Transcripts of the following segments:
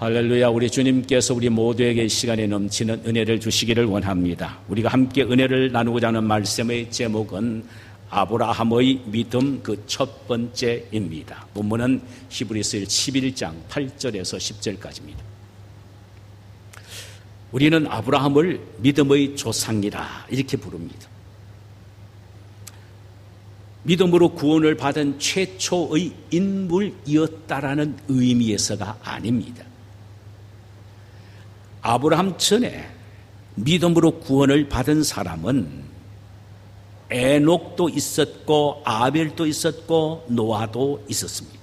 할렐루야. 우리 주님께서 우리 모두에게 시간에 넘치는 은혜를 주시기를 원합니다. 우리가 함께 은혜를 나누고자 하는 말씀의 제목은 아브라함의 믿음 그 첫 번째입니다. 본문은 히브리서 11장 8절에서 10절까지입니다. 우리는 아브라함을 믿음의 조상이라 이렇게 부릅니다. 믿음으로 구원을 받은 최초의 인물이었다라는 의미에서가 아닙니다. 아브라함 전에 믿음으로 구원을 받은 사람은 에녹도 있었고 아벨도 있었고 노아도 있었습니다.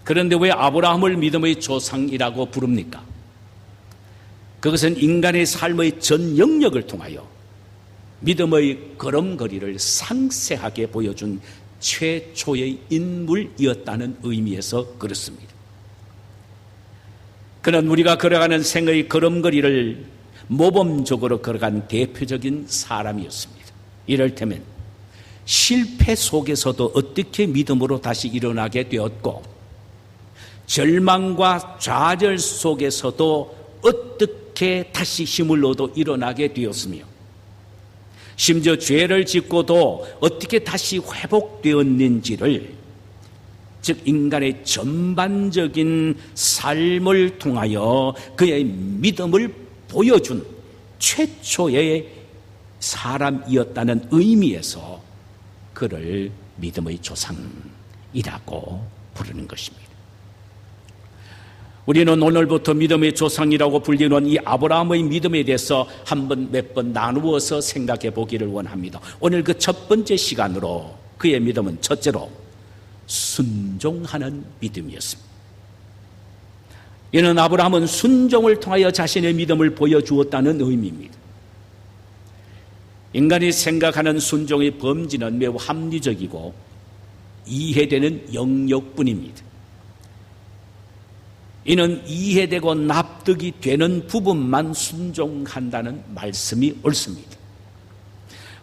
그런데 왜 아브라함을 믿음의 조상이라고 부릅니까? 그것은 인간의 삶의 전 영역을 통하여 믿음의 걸음걸이를 상세하게 보여준 최초의 인물이었다는 의미에서 그렇습니다. 그는 우리가 걸어가는 생의 걸음걸이를 모범적으로 걸어간 대표적인 사람이었습니다. 이를테면 실패 속에서도 어떻게 믿음으로 다시 일어나게 되었고, 절망과 좌절 속에서도 어떻게 다시 힘을 얻어 일어나게 되었으며, 심지어 죄를 짓고도 어떻게 다시 회복되었는지를, 즉 인간의 전반적인 삶을 통하여 그의 믿음을 보여준 최초의 사람이었다는 의미에서 그를 믿음의 조상이라고 부르는 것입니다. 우리는 오늘부터 믿음의 조상이라고 불리는 이 아브라함의 믿음에 대해서 몇 번 나누어서 생각해 보기를 원합니다. 오늘 그 첫 번째 시간으로 그의 믿음은 첫째로 순종하는 믿음이었습니다. 이는 아브라함은 순종을 통하여 자신의 믿음을 보여주었다는 의미입니다. 인간이 생각하는 순종의 범주는 매우 합리적이고 이해되는 영역뿐입니다. 이는 이해되고 납득이 되는 부분만 순종한다는 말씀이 옳습니다.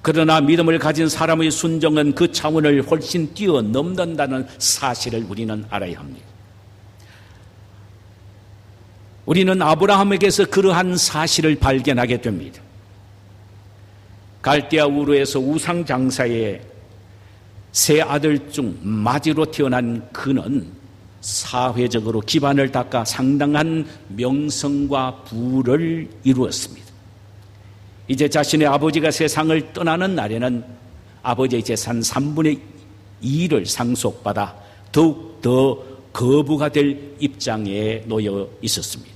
그러나 믿음을 가진 사람의 순종은 그 차원을 훨씬 뛰어넘는다는 사실을 우리는 알아야 합니다. 우리는 아브라함에게서 그러한 사실을 발견하게 됩니다. 갈대아 우르에서 우상 장사의 세 아들 중 마지로 태어난 그는 사회적으로 기반을 닦아 상당한 명성과 부를 이루었습니다. 이제 자신의 아버지가 세상을 떠나는 날에는 아버지의 재산 3분의 2를 상속받아 더욱 더 거부가 될 입장에 놓여 있었습니다.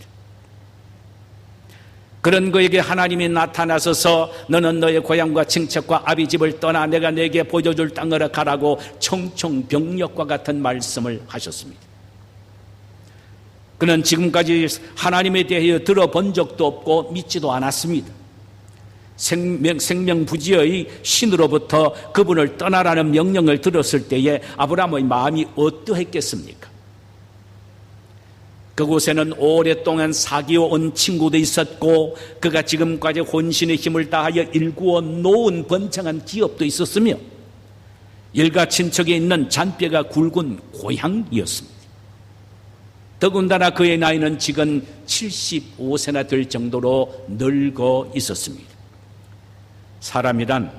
그런 그에게 하나님이 나타나셔서 너는 너의 고향과 친척과 아비 집을 떠나 내가 내게 보여줄 땅으로 가라고 청청병력과 같은 말씀을 하셨습니다. 그는 지금까지 하나님에 대하여 들어본 적도 없고 믿지도 않았습니다. 생명부지의 신으로부터 그분을 떠나라는 명령을 들었을 때에 아브라함의 마음이 어떠했겠습니까? 그곳에는 오랫동안 사귀어 온 친구도 있었고 그가 지금까지 혼신의 힘을 다하여 일구어 놓은 번창한 기업도 있었으며 일가 친척에 있는 잔뼈가 굵은 고향이었습니다. 더군다나 그의 나이는 지금 75세나 될 정도로 늙어 있었습니다. 사람이란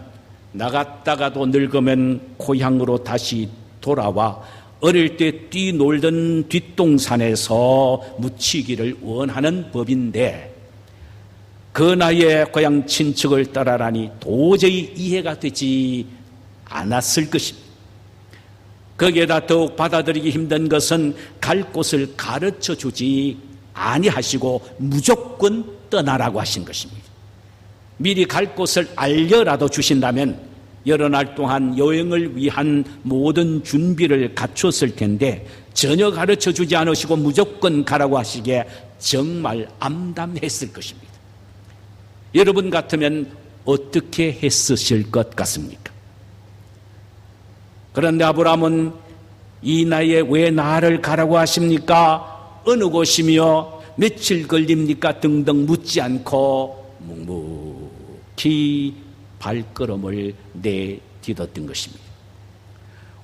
나갔다가도 늙으면 고향으로 다시 돌아와 어릴 때 뛰놀던 뒷동산에서 묻히기를 원하는 법인데 그 나이에 고향 친척을 따라라니 도저히 이해가 되지 않았을 것입니다. 거기에다 더욱 받아들이기 힘든 것은 갈 곳을 가르쳐 주지 아니하시고 무조건 떠나라고 하신 것입니다. 미리 갈 곳을 알려라도 주신다면 여러 날 동안 여행을 위한 모든 준비를 갖췄을 텐데 전혀 가르쳐 주지 않으시고 무조건 가라고 하시기에 정말 암담했을 것입니다. 여러분 같으면 어떻게 했으실 것 같습니까? 그런데 아브라함은 이 나이에 왜 나를 가라고 하십니까? 어느 곳이며 며칠 걸립니까? 등등 묻지 않고 묵묵히 발걸음을 내딛었던 것입니다.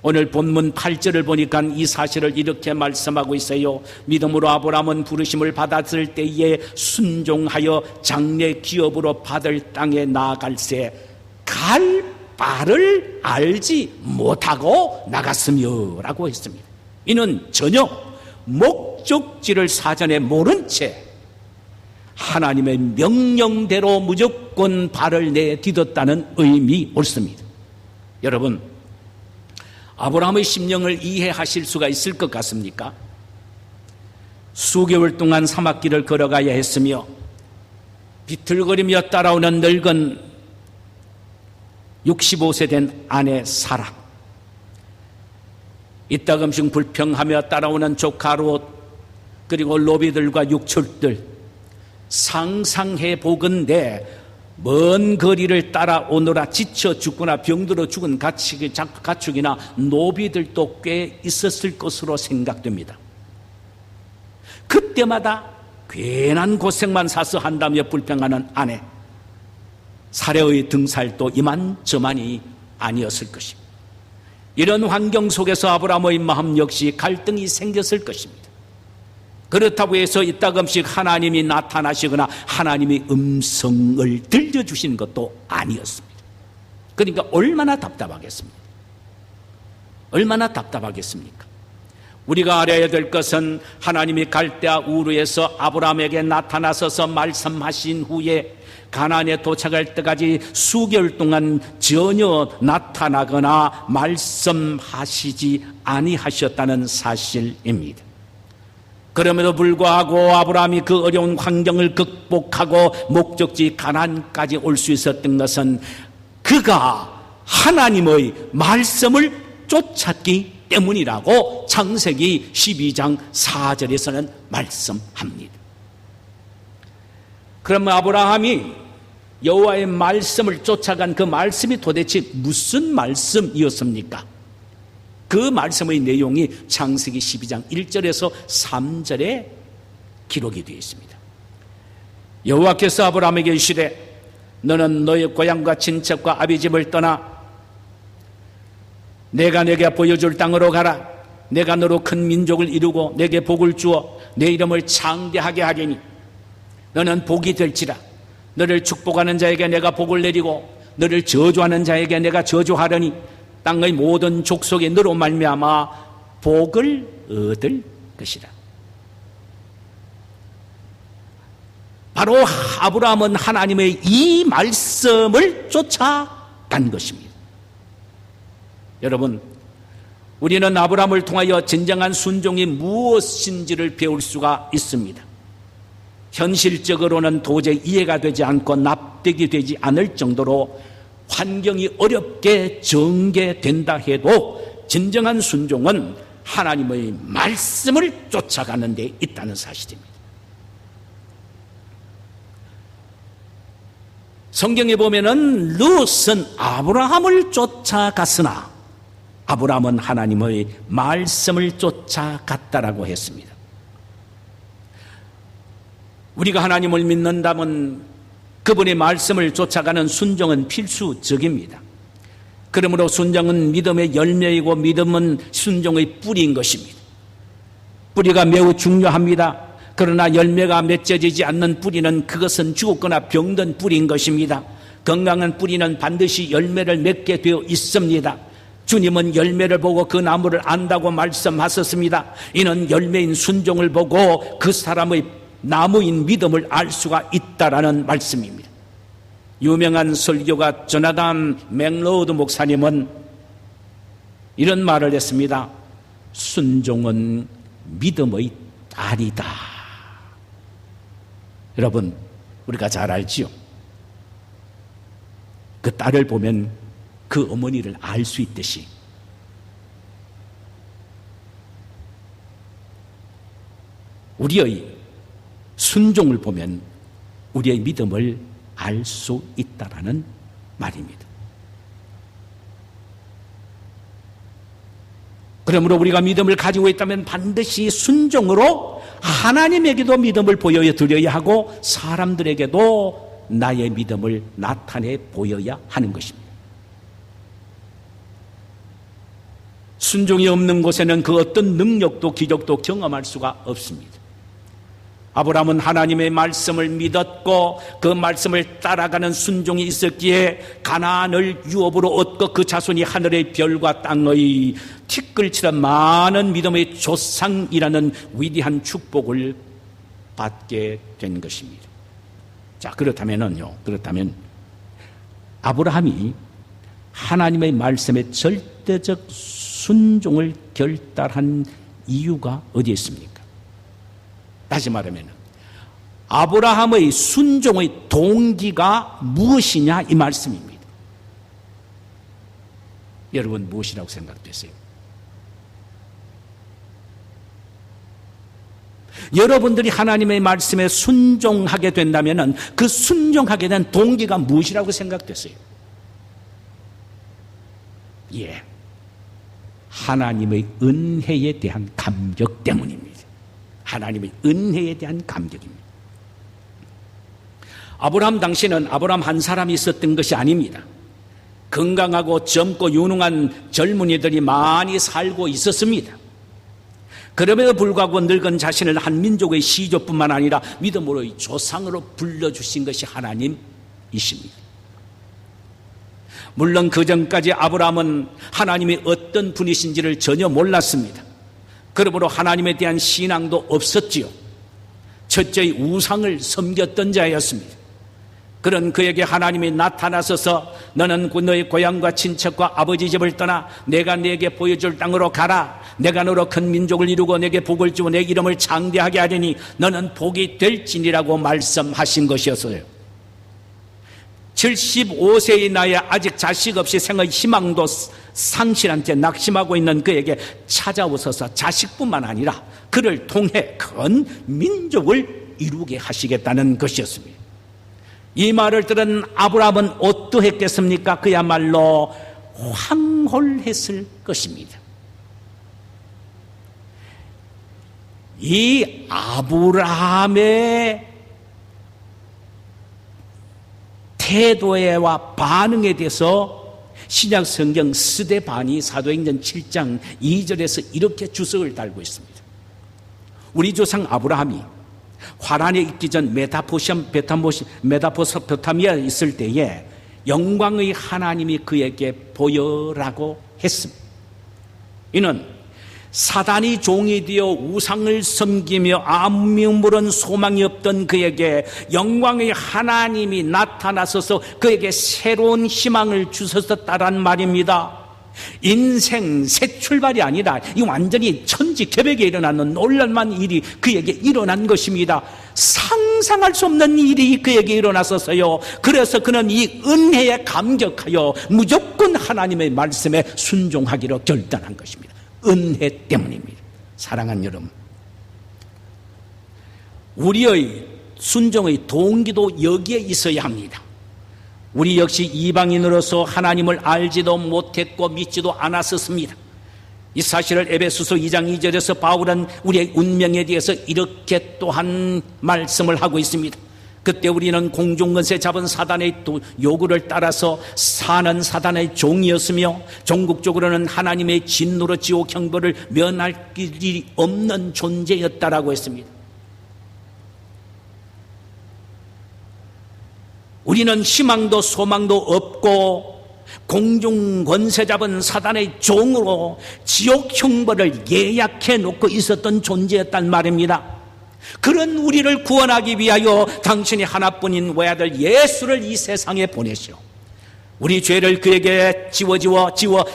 오늘 본문 8절을 보니까 이 사실을 이렇게 말씀하고 있어요. 믿음으로 아브라함은 부르심을 받았을 때에 순종하여 장래 기업으로 받을 땅에 나아갈새 갈 바를 알지 못하고 나갔으며 라고 했습니다. 이는 전혀 목적지를 사전에 모른 채 하나님의 명령대로 무조건 발을 내딛었다는 의미 옳습니다. 여러분, 아브라함의 심령을 이해하실 수가 있을 것 같습니까? 수개월 동안 사막길을 걸어가야 했으며 비틀거리며 따라오는 늙은 65세 된 아내 사라, 이따금씩 불평하며 따라오는 조카 롯, 그리고 로비들과 육축들, 상상해 보건대 먼 거리를 따라오느라 지쳐 죽거나 병들어 죽은 가축이나 노비들도 꽤 있었을 것으로 생각됩니다. 그때마다 괜한 고생만 사서 한다며 불평하는 아내 사례의 등살도 이만저만이 아니었을 것입니다. 이런 환경 속에서 아브라함의 마음 역시 갈등이 생겼을 것입니다. 그렇다고 해서 이따금씩 하나님이 나타나시거나 하나님의 음성을 들려주시는 것도 아니었습니다. 그러니까 얼마나 답답하겠습니까? 얼마나 답답하겠습니까? 우리가 알아야 될 것은 하나님이 갈대아 우르에서 아브라함에게 나타나셔서 말씀하신 후에 가나안에 도착할 때까지 수개월 동안 전혀 나타나거나 말씀하시지 아니하셨다는 사실입니다. 그럼에도 불구하고 아브라함이 그 어려운 환경을 극복하고 목적지 가나안까지 올 수 있었던 것은 그가 하나님의 말씀을 쫓았기 때문이라고 창세기 12장 4절에서는 말씀합니다. 그러면 아브라함이 여호와의 말씀을 쫓아간 그 말씀이 도대체 무슨 말씀이었습니까? 그 말씀의 내용이 창세기 12장 1절에서 3절에 기록이 되어 있습니다. 여호와께서 아브라함에게 이르시되 너는 너의 고향과 친척과 아비집을 떠나 내가 내게 보여줄 땅으로 가라. 내가 너로 큰 민족을 이루고 내게 복을 주어 내 이름을 창대하게 하리니 너는 복이 될지라. 너를 축복하는 자에게 내가 복을 내리고 너를 저주하는 자에게 내가 저주하려니 땅의 모든 족속이 너로 말미암아 복을 얻을 것이라. 바로 아브라함은 하나님의 이 말씀을 쫓아간 것입니다. 여러분, 우리는 아브라함을 통하여 진정한 순종이 무엇인지를 배울 수가 있습니다. 현실적으로는 도저히 이해가 되지 않고 납득이 되지 않을 정도로 환경이 어렵게 전개된다 해도 진정한 순종은 하나님의 말씀을 쫓아가는 데 있다는 사실입니다. 성경에 보면은 롯은 아브라함을 쫓아갔으나 아브라함은 하나님의 말씀을 쫓아갔다라고 했습니다. 우리가 하나님을 믿는다면 그분의 말씀을 쫓아가는 순종은 필수적입니다. 그러므로 순종은 믿음의 열매이고 믿음은 순종의 뿌리인 것입니다. 뿌리가 매우 중요합니다. 그러나 열매가 맺어지지 않는 뿌리는 그것은 죽었거나 병든 뿌리인 것입니다. 건강한 뿌리는 반드시 열매를 맺게 되어 있습니다. 주님은 열매를 보고 그 나무를 안다고 말씀하셨습니다. 이는 열매인 순종을 보고 그 사람의 나무인 믿음을 알 수가 있다라는 말씀입니다. 유명한 설교가 조나단 맥로우드 목사님은 이런 말을 했습니다. 순종은 믿음의 딸이다. 여러분, 우리가 잘 알지요. 그 딸을 보면 그 어머니를 알 수 있듯이 우리의 순종을 보면 우리의 믿음을 알 수 있다라는 말입니다. 그러므로 우리가 믿음을 가지고 있다면 반드시 순종으로 하나님에게도 믿음을 보여드려야 하고 사람들에게도 나의 믿음을 나타내 보여야 하는 것입니다. 순종이 없는 곳에는 그 어떤 능력도 기적도 경험할 수가 없습니다. 아브라함은 하나님의 말씀을 믿었고 그 말씀을 따라가는 순종이 있었기에 가나안을 유업으로 얻고 그 자손이 하늘의 별과 땅의 티끌처럼 많은 믿음의 조상이라는 위대한 축복을 받게 된 것입니다. 자, 그렇다면 아브라함이 하나님의 말씀에 절대적 순종을 결단한 이유가 어디에 있습니까? 다시 말하면 아브라함의 순종의 동기가 무엇이냐 이 말씀입니다. 여러분 무엇이라고 생각되세요? 여러분들이 하나님의 말씀에 순종하게 된다면 그 순종하게 된 동기가 무엇이라고 생각되세요? 예, 하나님의 은혜에 대한 감격 때문입니다. 하나님의 은혜에 대한 감격입니다. 아브라함 당시는 아브라함 한 사람이 있었던 것이 아닙니다. 건강하고 젊고 유능한 젊은이들이 많이 살고 있었습니다. 그럼에도 불구하고 늙은 자신을 한 민족의 시조뿐만 아니라 믿음으로의 조상으로 불러주신 것이 하나님이십니다. 물론 그 전까지 아브라함은 하나님이 어떤 분이신지를 전혀 몰랐습니다. 그러므로 하나님에 대한 신앙도 없었지요. 첫째의 우상을 섬겼던 자였습니다. 그런 그에게 하나님이 나타나셔서 너는 너의 고향과 친척과 아버지 집을 떠나 내가 네게 보여줄 땅으로 가라. 내가 너로 큰 민족을 이루고 네게 복을 주고 내 이름을 창대하게 하리니 너는 복이 될지니라고 말씀하신 것이었어요. 75세의 나이에 아직 자식 없이 생의 희망도 상실한 채 낙심하고 있는 그에게 찾아오셔서 자식뿐만 아니라 그를 통해 큰 민족을 이루게 하시겠다는 것이었습니다. 이 말을 들은 아브라함은 어떠했겠습니까? 그야말로 황홀했을 것입니다. 이 아브라함의 태도와 반응에 대해서 신약 성경 스데반이 사도행전 7장 2절에서 이렇게 주석을 달고 있습니다. 우리 조상 아브라함이 화란에 있기 전 메소포타미아에 있을 때에 영광의 하나님이 그에게 보여라고 했습니다. 이는 사단이 종이 되어 우상을 섬기며 아무런 소망이 없던 그에게 영광의 하나님이 나타나셔서 그에게 새로운 희망을 주셨다란 말입니다. 인생 새 출발이 아니라 이 완전히 천지개벽에 일어나는 놀랄만 일이 그에게 일어난 것입니다. 상상할 수 없는 일이 그에게 일어났어서요. 그래서 그는 이 은혜에 감격하여 무조건 하나님의 말씀에 순종하기로 결단한 것입니다. 은혜 때문입니다. 사랑하는 여러분, 우리의 순종의 동기도 여기에 있어야 합니다. 우리 역시 이방인으로서 하나님을 알지도 못했고 믿지도 않았었습니다. 이 사실을 에베소서 2장 2절에서 바울은 우리의 운명에 대해서 이렇게 또한 말씀을 하고 있습니다. 그때 우리는 공중권세 잡은 사단의 요구를 따라서 사는 사단의 종이었으며 종국적으로는 하나님의 진노로 지옥 형벌을 면할 길이 없는 존재였다라고 했습니다. 우리는 희망도 소망도 없고 공중권세 잡은 사단의 종으로 지옥 형벌을 예약해 놓고 있었던 존재였단 말입니다. 그런 우리를 구원하기 위하여 당신이 하나뿐인 외아들 예수를 이 세상에 보내시오. 우리 죄를 그에게 지워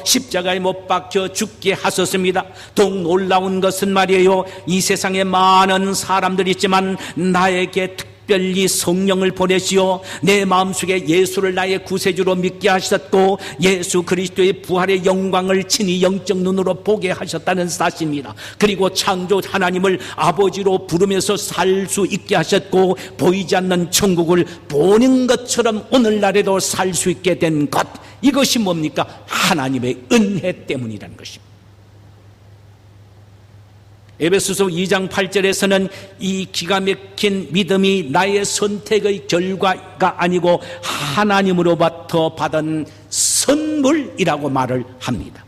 십자가에 못 박혀 죽게 하셨습니다. 더욱 놀라운 것은 말이에요, 이 세상에 많은 사람들이 있지만 나에게 특별히 성령을 보내시어 내 마음속에 예수를 나의 구세주로 믿게 하셨고 예수 그리스도의 부활의 영광을 친히 영적 눈으로 보게 하셨다는 사실입니다. 그리고 창조 하나님을 아버지로 부르면서 살 수 있게 하셨고 보이지 않는 천국을 보는 것처럼 오늘날에도 살 수 있게 된 것, 이것이 뭡니까? 하나님의 은혜 때문이라는 것입니다. 에베소서 2장 8절에서는 이 기가 막힌 믿음이 나의 선택의 결과가 아니고 하나님으로부터 받은 선물이라고 말을 합니다.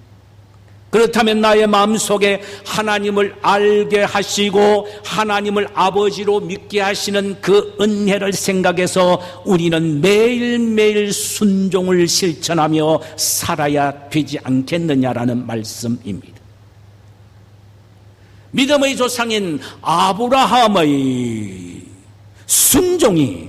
그렇다면 나의 마음속에 하나님을 알게 하시고 하나님을 아버지로 믿게 하시는 그 은혜를 생각해서 우리는 매일매일 순종을 실천하며 살아야 되지 않겠느냐라는 말씀입니다. 믿음의 조상인 아브라함의 순종이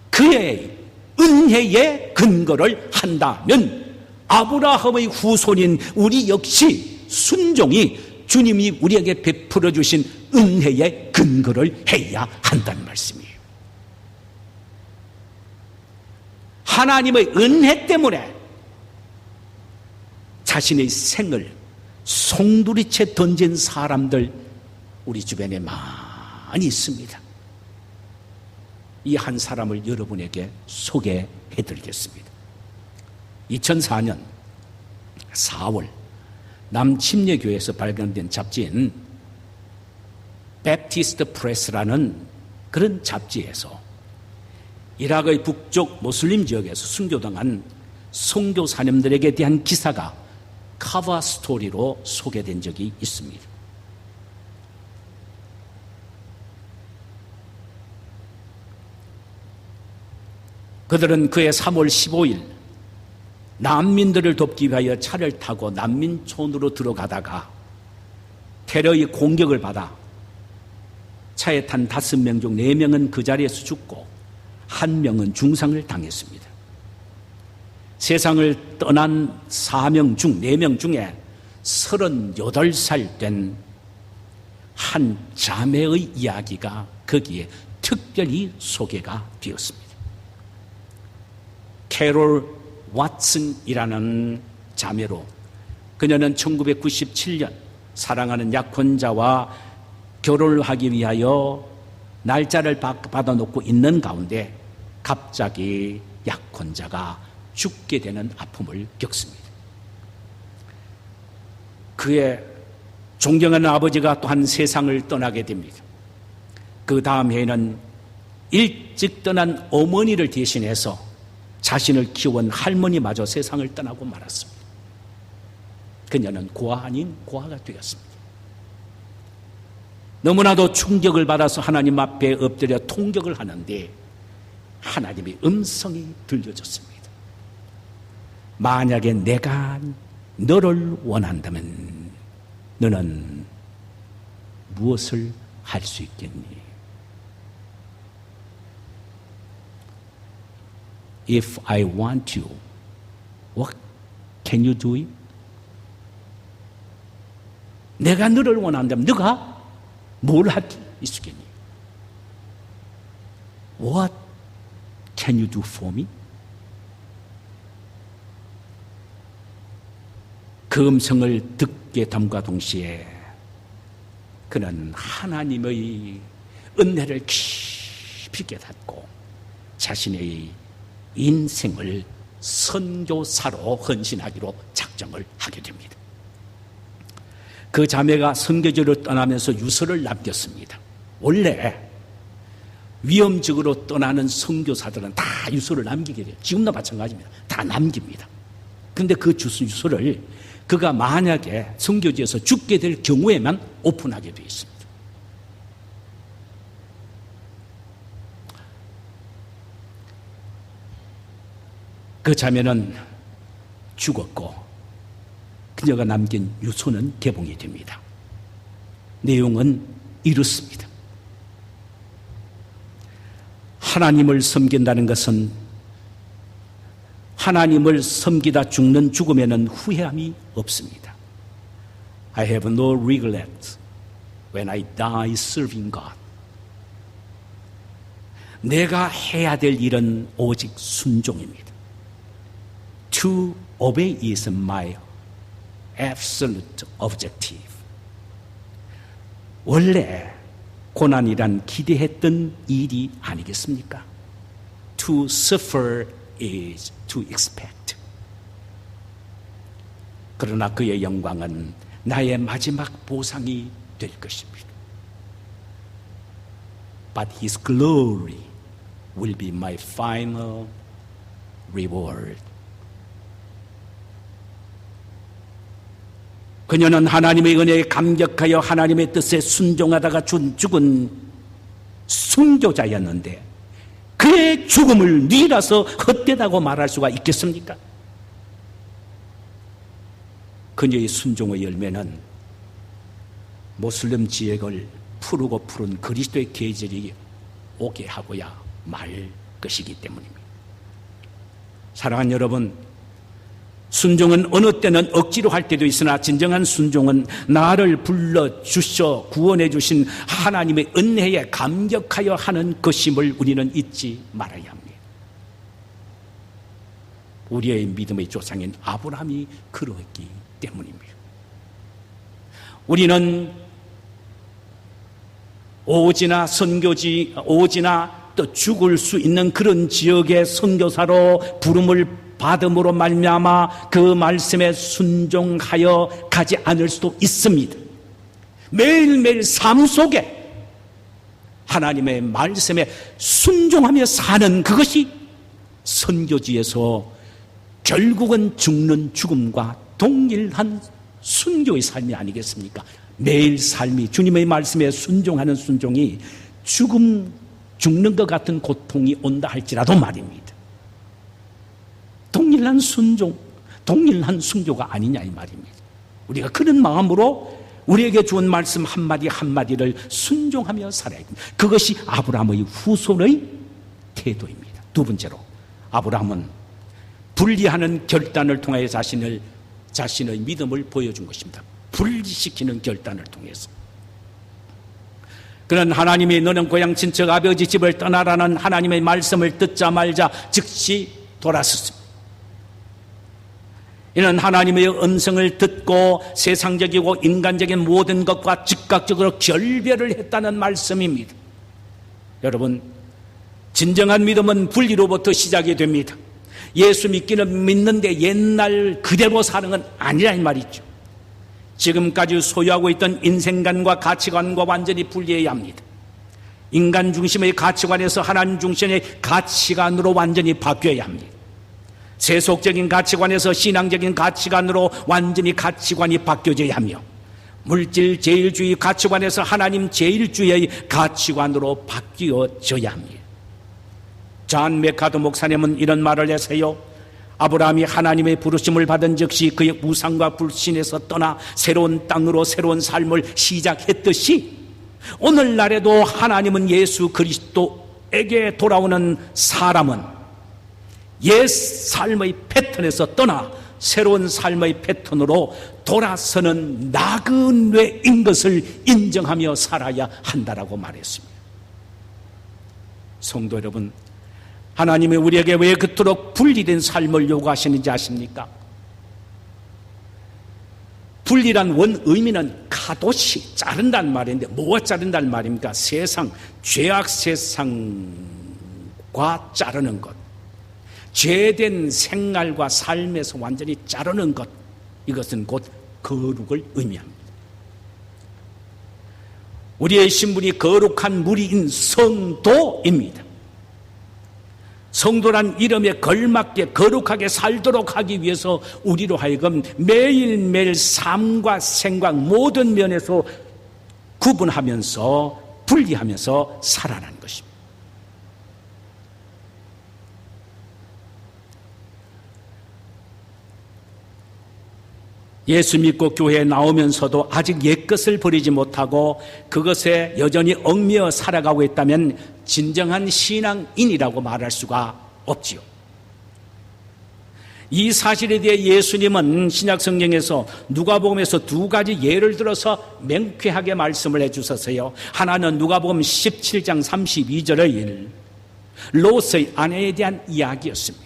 그의 은혜의 근거를 한다면 아브라함의 후손인 우리 역시 순종이 주님이 우리에게 베풀어 주신 은혜의 근거를 해야 한다는 말씀이에요. 하나님의 은혜 때문에 자신의 생을 송두리째 던진 사람들 우리 주변에 많이 있습니다. 이 한 사람을 여러분에게 소개해 드리겠습니다. 2004년 4월 남침례교회에서 발간된 잡지인 베프티스트 프레스라는 그런 잡지에서 이라크의 북쪽 모슬림 지역에서 순교당한 선교사님들에게 대한 기사가 커버 스토리로 소개된 적이 있습니다. 그들은 그해 3월 15일 난민들을 돕기 위하여 차를 타고 난민촌으로 들어가다가 테러의 공격을 받아 차에 탄 5명 중 4명은 그 자리에서 죽고 1명은 중상을 당했습니다. 세상을 떠난 4명 중 4명 중에 38살 된 한 자매의 이야기가 거기에 특별히 소개가 되었습니다. 캐롤 왓슨이라는 자매로 그녀는 1997년 사랑하는 약혼자와 결혼을 하기 위하여 날짜를 받아놓고 있는 가운데 갑자기 약혼자가 죽게 되는 아픔을 겪습니다. 그의 존경하는 아버지가 또한 세상을 떠나게 됩니다. 그 다음 해에는 일찍 떠난 어머니를 대신해서 자신을 키워온 할머니마저 세상을 떠나고 말았습니다. 그녀는 고아 아닌 고아가 되었습니다. 너무나도 충격을 받아서 하나님 앞에 엎드려 통격을 하는데 하나님의 음성이 들려졌습니다. 만약에 내가 너를 원한다면 너는 무엇을 할 수 있겠니? If I want you, what can you do it? 내가 너를 원한다면 너가 뭘 할 수 있겠니? What can you do for me? 그 음성을 듣게 됨과 동시에 그는 하나님의 은혜를 깊이 깨닫고 자신의 인생을 선교사로 헌신하기로 작정을 하게 됩니다. 그 자매가 선교지로 떠나면서 유서를 남겼습니다. 원래 위험적으로 떠나는 선교사들은 다 유서를 남기게 돼요. 지금도 마찬가지입니다. 다 남깁니다. 그런데 그 유서를 그가 만약에 선교지에서 죽게 될 경우에만 오픈하게 되어 있습니다. 그 자매는 죽었고 그녀가 남긴 유서는 개봉이 됩니다. 내용은 이렇습니다. 하나님을 섬긴다는 것은 하나님을 섬기다 죽는 죽음에는 후회함이 없습니다. I have no regret when I die serving God. 내가 해야 될 일은 오직 순종입니다. To obey is my absolute objective. 원래 고난이란 기대했던 일이 아니겠습니까? To suffer is to expect. 그러나 그의 영광은 나의 마지막 보상이 될 것입니다. But his glory will be my final reward. 그녀는 하나님의 은혜에 감격하여 하나님의 뜻에 순종하다가 죽은 순교자였는데 그의 죽음을 니라서 헛되다고 말할 수가 있겠습니까? 그녀의 순종의 열매는 모슬림 지역을 푸르고 푸른 그리스도의 계절이 오게 하고야 말 것이기 때문입니다. 사랑하는 여러분, 순종은 어느 때는 억지로 할 때도 있으나 진정한 순종은 나를 불러주셔 구원해 주신 하나님의 은혜에 감격하여 하는 것임을 우리는 잊지 말아야 합니다. 우리의 믿음의 조상인 아브라함이 그러했기 때문입니다. 우리는 오지나 또 죽을 수 있는 그런 지역의 선교사로 부름을 받음으로 말미암아 그 말씀에 순종하여 가지 않을 수도 있습니다. 매일매일 삶 속에 하나님의 말씀에 순종하며 사는 그것이 선교지에서 결국은 죽는 죽음과 동일한 순교의 삶이 아니겠습니까? 매일 삶이 주님의 말씀에 순종하는 순종이 죽는 것 같은 고통이 온다 할지라도 말입니다. 동일한 순종, 동일한 순교가 아니냐 이 말입니다. 우리가 그런 마음으로 우리에게 주은 말씀 한마디 한마디를 순종하며 살아야 됩니다. 그것이 아브라함의 후손의 태도입니다. 두 번째로 아브라함은 분리하는 결단을 통해 자신의 믿음을 보여준 것입니다. 분리시키는 결단을 통해서 그는 하나님이 너는 고향 친척 아버지 집을 떠나라는 하나님의 말씀을 듣자마자 즉시 돌아섰습니다. 이는 하나님의 음성을 듣고 세상적이고 인간적인 모든 것과 즉각적으로 결별을 했다는 말씀입니다. 여러분, 진정한 믿음은 분리로부터 시작이 됩니다. 예수 믿기는 믿는데 옛날 그대로 사는 건 아니라 이 말이죠. 지금까지 소유하고 있던 인생관과 가치관과 완전히 분리해야 합니다. 인간 중심의 가치관에서 하나님 중심의 가치관으로 완전히 바뀌어야 합니다. 세속적인 가치관에서 신앙적인 가치관으로 완전히 가치관이 바뀌어져야 하며 물질 제일주의 가치관에서 하나님 제일주의의 가치관으로 바뀌어져야 합니다. 존 맥카더 목사님은 이런 말을 했어요. 아브라함이 하나님의 부르심을 받은 즉시 그의 우상과 불신에서 떠나 새로운 땅으로 새로운 삶을 시작했듯이 오늘날에도 하나님은 예수 그리스도에게 돌아오는 사람은 옛 삶의 패턴에서 떠나 새로운 삶의 패턴으로 돌아서는 나그네인 것을 인정하며 살아야 한다라고 말했습니다. 성도 여러분, 하나님이 우리에게 왜 그토록 분리된 삶을 요구하시는지 아십니까? 분리란 원 의미는 카도시, 자른다는 말인데 뭐가 자른다는 말입니까? 세상, 죄악 세상과 자르는 것, 죄된 생활과 삶에서 완전히 자르는 것, 이것은 곧 거룩을 의미합니다. 우리의 신분이 거룩한 무리인 성도입니다. 성도란 이름에 걸맞게 거룩하게 살도록 하기 위해서 우리로 하여금 매일매일 삶과 생각 모든 면에서 구분하면서 분리하면서 살아가는 것입니다. 예수 믿고 교회에 나오면서도 아직 옛것을 버리지 못하고 그것에 여전히 얽매여 살아가고 있다면 진정한 신앙인이라고 말할 수가 없지요. 이 사실에 대해 예수님은 신약성경에서 누가복음에서 두 가지 예를 들어서 명쾌하게 말씀을 해주셨어요. 하나는 누가복음 17장 32절의 일, 롯의 아내에 대한 이야기였습니다.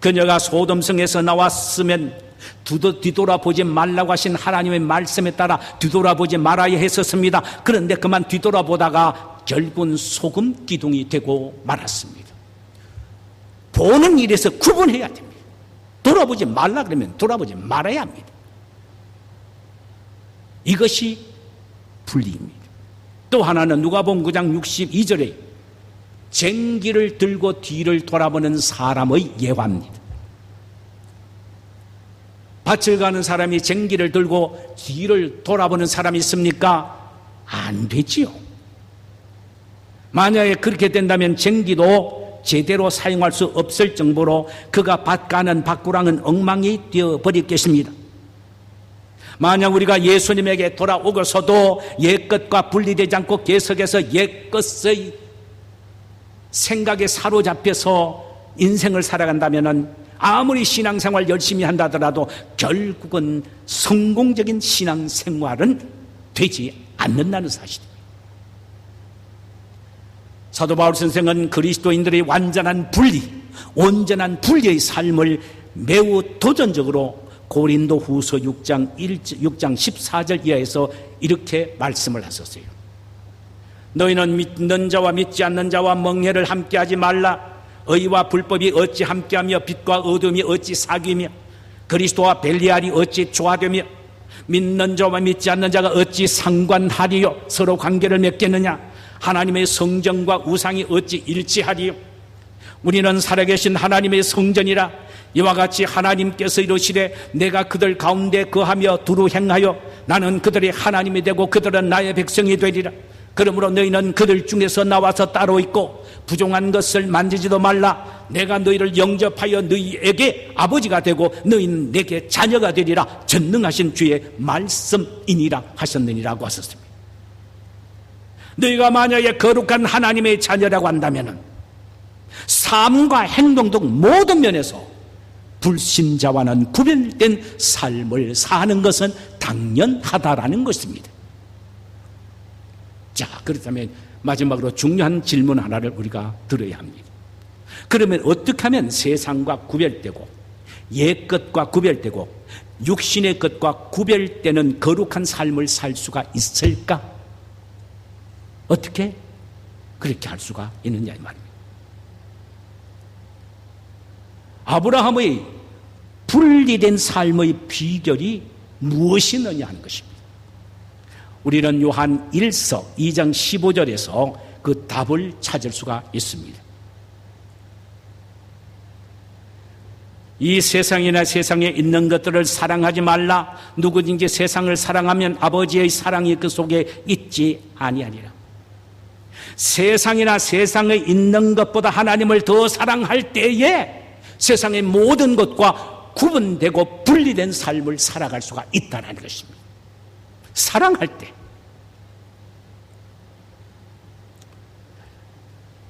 그녀가 소돔성에서 나왔으면 뒤돌아보지 말라고 하신 하나님의 말씀에 따라 뒤돌아보지 말아야 했었습니다. 그런데 그만 뒤돌아보다가 결국은 소금 기둥이 되고 말았습니다. 보는 일에서 구분해야 됩니다. 돌아보지 말라 그러면 돌아보지 말아야 합니다. 이것이 분리입니다. 또 하나는 누가복음 9장 62절에 쟁기를 들고 뒤를 돌아보는 사람의 예화입니다. 밭을 가는 사람이 쟁기를 들고 뒤를 돌아보는 사람이 있습니까? 안 되지요. 만약에 그렇게 된다면 쟁기도 제대로 사용할 수 없을 정도로 그가 밭 가는 밭구랑은 엉망이 되어버릴 것입니다. 만약 우리가 예수님에게 돌아오고서도 옛것과 분리되지 않고 계속해서 옛것의 생각에 사로잡혀서 인생을 살아간다면 아무리 신앙생활 열심히 한다더라도 결국은 성공적인 신앙생활은 되지 않는다는 사실입니다. 사도 바울 선생은 그리스도인들의 완전한 분리, 온전한 분리의 삶을 매우 도전적으로 고린도 후서 6장 14절 이하에서 이렇게 말씀을 하셨어요. 너희는 믿는 자와 믿지 않는 자와 멍해를 함께하지 말라. 의와 불법이 어찌 함께하며 빛과 어둠이 어찌 사귀며 그리스도와 벨리알이 어찌 조화되며 믿는 자와 믿지 않는 자가 어찌 상관하리요. 서로 관계를 맺겠느냐. 하나님의 성전과 우상이 어찌 일치하리요. 우리는 살아계신 하나님의 성전이라. 이와 같이 하나님께서 이르시되 내가 그들 가운데 거하며 두루 행하여 나는 그들의 하나님이 되고 그들은 나의 백성이 되리라. 그러므로 너희는 그들 중에서 나와서 따로 있고 부정한 것을 만지지도 말라. 내가 너희를 영접하여 너희에게 아버지가 되고 너희는 내게 자녀가 되리라. 전능하신 주의 말씀이니라 하셨느니라고 하셨습니다. 너희가 만약에 거룩한 하나님의 자녀라고 한다면 삶과 행동 등 모든 면에서 불신자와는 구별된 삶을 사는 것은 당연하다라는 것입니다. 자, 그렇다면 마지막으로 중요한 질문 하나를 우리가 들어야 합니다. 그러면 어떻게 하면 세상과 구별되고 옛것과 구별되고 육신의 것과 구별되는 거룩한 삶을 살 수가 있을까? 어떻게 그렇게 할 수가 있느냐 이 말입니다. 아브라함의 분리된 삶의 비결이 무엇이느냐 하는 것입니다. 우리는 요한 1서 2장 15절에서 그 답을 찾을 수가 있습니다. 이 세상이나 세상에 있는 것들을 사랑하지 말라. 누구든지 세상을 사랑하면 아버지의 사랑이 그 속에 있지 아니하리라. 세상이나 세상에 있는 것보다 하나님을 더 사랑할 때에 세상의 모든 것과 구분되고 분리된 삶을 살아갈 수가 있다는 것입니다. 사랑할 때.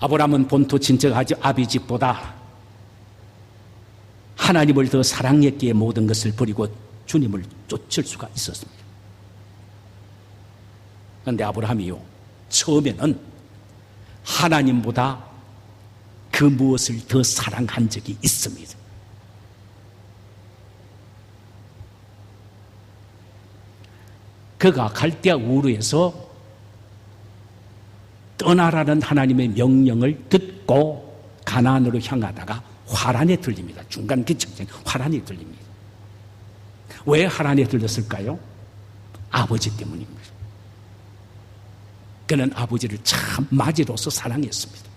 아브라함은 본토 친척 아비집보다 하나님을 더 사랑했기에 모든 것을 버리고 주님을 쫓을 수가 있었습니다. 그런데 아브라함이요, 처음에는 하나님보다 그 무엇을 더 사랑한 적이 있습니다. 그가 갈대아 우르에서 떠나라는 하나님의 명령을 듣고 가나안으로 향하다가 화란에 들립니다. 중간 기척된 화란에 들립니다. 왜 화란에 들렸을까요? 아버지 때문입니다. 그는 아버지를 참 마지로서 사랑했습니다.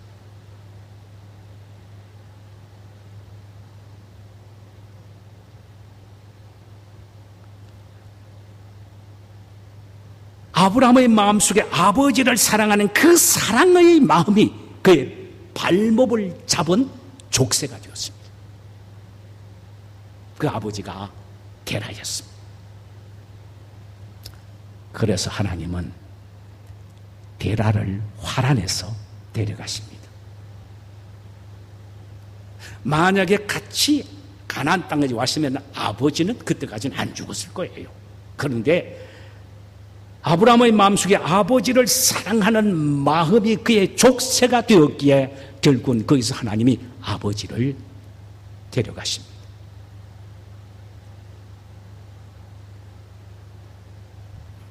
아브라함의 마음속에 아버지를 사랑하는 그 사랑의 마음이 그의 발목을 잡은 족쇄가 되었습니다. 그 아버지가 게라였습니다. 그래서 하나님은 게라를 화란에서 데려가십니다. 만약에 같이 가나안 땅까지 왔으면 아버지는 그때까지는 안 죽었을 거예요. 그런데 아브라함의 마음속에 아버지를 사랑하는 마음이 그의 족쇄가 되었기에 결국은 거기서 하나님이 아버지를 데려가십니다.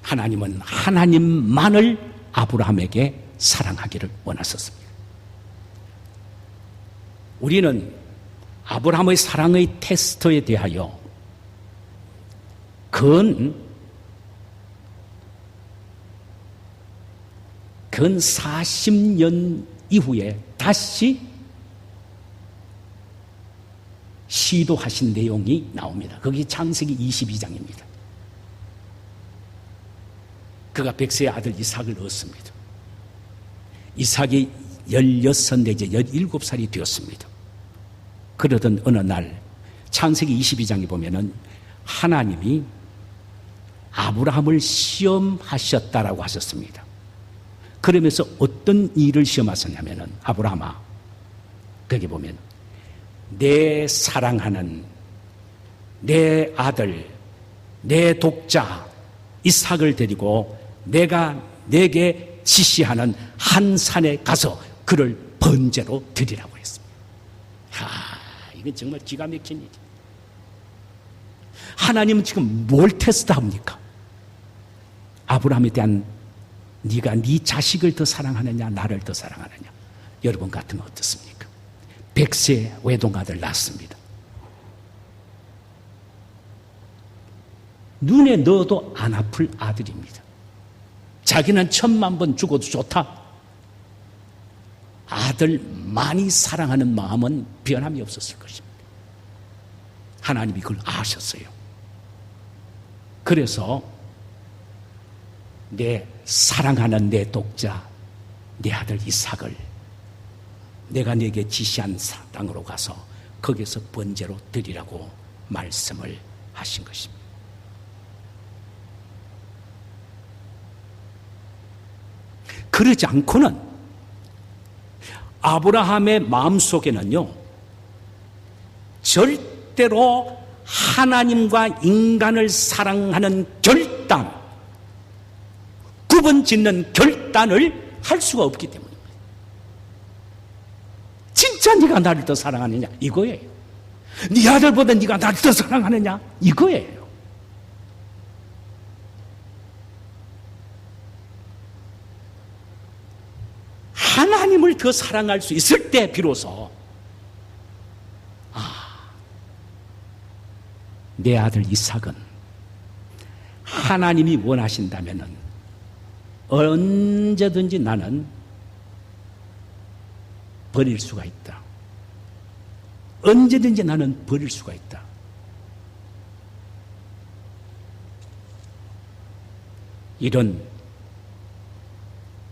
하나님은 하나님만을 아브라함에게 사랑하기를 원하셨습니다. 우리는 아브라함의 사랑의 테스트에 대하여 근 40년 이후에 다시 시도하신 내용이 나옵니다. 거기 창세기 22장입니다. 그가 백세의 아들 이삭을 얻습니다. 이삭이 16 내지 17살이 되었습니다. 그러던 어느 날 창세기 22장에 보면은 하나님이 아브라함을 시험하셨다라고 하셨습니다. 그러면서 어떤 일을 시험하셨냐면은 아브라함아, 거기 보면 내 사랑하는 내 아들, 내 독자 이삭을 데리고 내가 내게 지시하는 한 산에 가서 그를 번제로 드리라고 했습니다. 이건 정말 기가 막힌 일이에요. 하나님은 지금 뭘 테스트합니까? 아브라함에 대한 네가 네 자식을 더 사랑하느냐 나를 더 사랑하느냐. 여러분 같으면 어떻습니까? 100세 외동아들 낳았습니다. 눈에 넣어도 안 아플 아들입니다. 자기는 1000만 번 죽어도 좋다. 아들 많이 사랑하는 마음은 변함이 없었을 것입니다. 하나님이 그걸 아셨어요. 그래서 내 사랑하는 내 독자, 내 아들 이삭을 내가 네게 지시한 땅으로 가서 거기서 번제로 드리라고 말씀을 하신 것입니다. 그러지 않고는 아브라함의 마음속에는요, 절대로 하나님과 인간을 사랑하는 결단, 구분 짓는 결단을 할 수가 없기 때문입니다. 진짜 네가 나를 더 사랑하느냐? 이거예요. 네 아들보다 네가 나를 더 사랑하느냐? 이거예요. 하나님을 더 사랑할 수 있을 때 비로소 내 아들 이삭은 하나님이 원하신다면 언제든지 나는 버릴 수가 있다. 언제든지 나는 버릴 수가 있다. 이런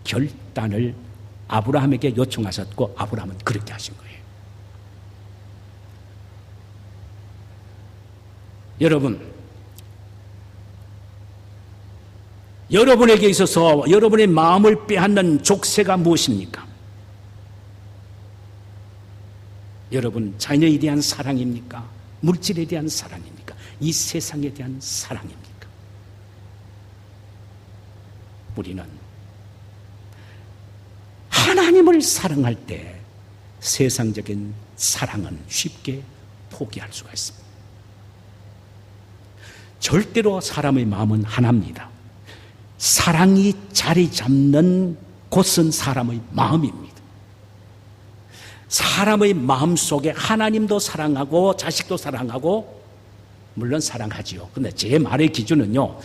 결단을 아브라함에게 요청하셨고 아브라함은 그렇게 하신 거예요. 여러분, 여러분에게 있어서 여러분의 마음을 빼앗는 족쇄가 무엇입니까? 여러분 자녀에 대한 사랑입니까? 물질에 대한 사랑입니까? 이 세상에 대한 사랑입니까? 우리는 하나님을 사랑할 때 세상적인 사랑은 쉽게 포기할 수가 있습니다. 절대로 사람의 마음은 하나입니다. 사랑이 자리 잡는 곳은 사람의 마음입니다. 사람의 마음 속에 하나님도 사랑하고 자식도 사랑하고 물론 사랑하지요. 그런데 제 말의 기준은요,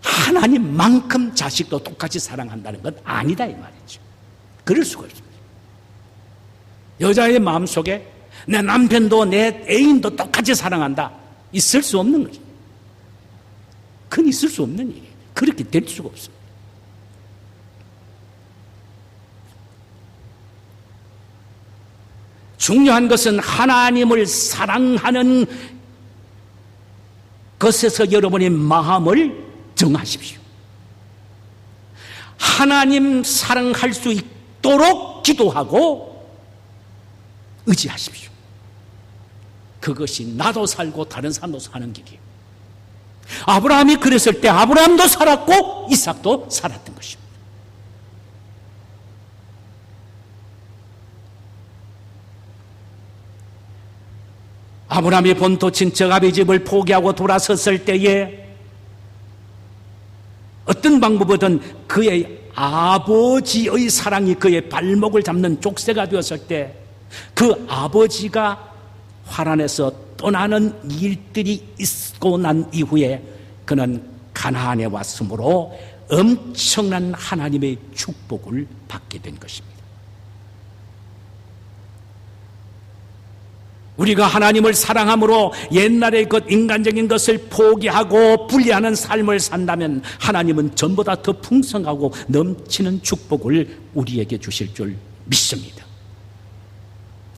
하나님만큼 자식도 똑같이 사랑한다는 건 아니다 이 말이죠. 그럴 수가 없습니다. 여자의 마음 속에 내 남편도 내 애인도 똑같이 사랑한다. 있을 수 없는 거죠. 그건 있을 수 없는 일이에요. 그렇게 될 수가 없습니다. 중요한 것은 하나님을 사랑하는 것에서 여러분의 마음을 정하십시오. 하나님 사랑할 수 있도록 기도하고 의지하십시오. 그것이 나도 살고 다른 사람도 사는 길이에요. 아브라함이 그랬을 때 아브라함도 살았고 이삭도 살았던 것입니다. 아브라함이 본토 친척 아비 집을 포기하고 돌아섰을 때에 어떤 방법이든 그의 아버지의 사랑이 그의 발목을 잡는 족쇄가 되었을 때 그 아버지가 화란에서 떠나는 일들이 있고 난 이후에 그는 가나안에 왔으므로 엄청난 하나님의 축복을 받게 된 것입니다. 우리가 하나님을 사랑함으로 옛날의 것 인간적인 것을 포기하고 분리하는 삶을 산다면 하나님은 전보다 더 풍성하고 넘치는 축복을 우리에게 주실 줄 믿습니다.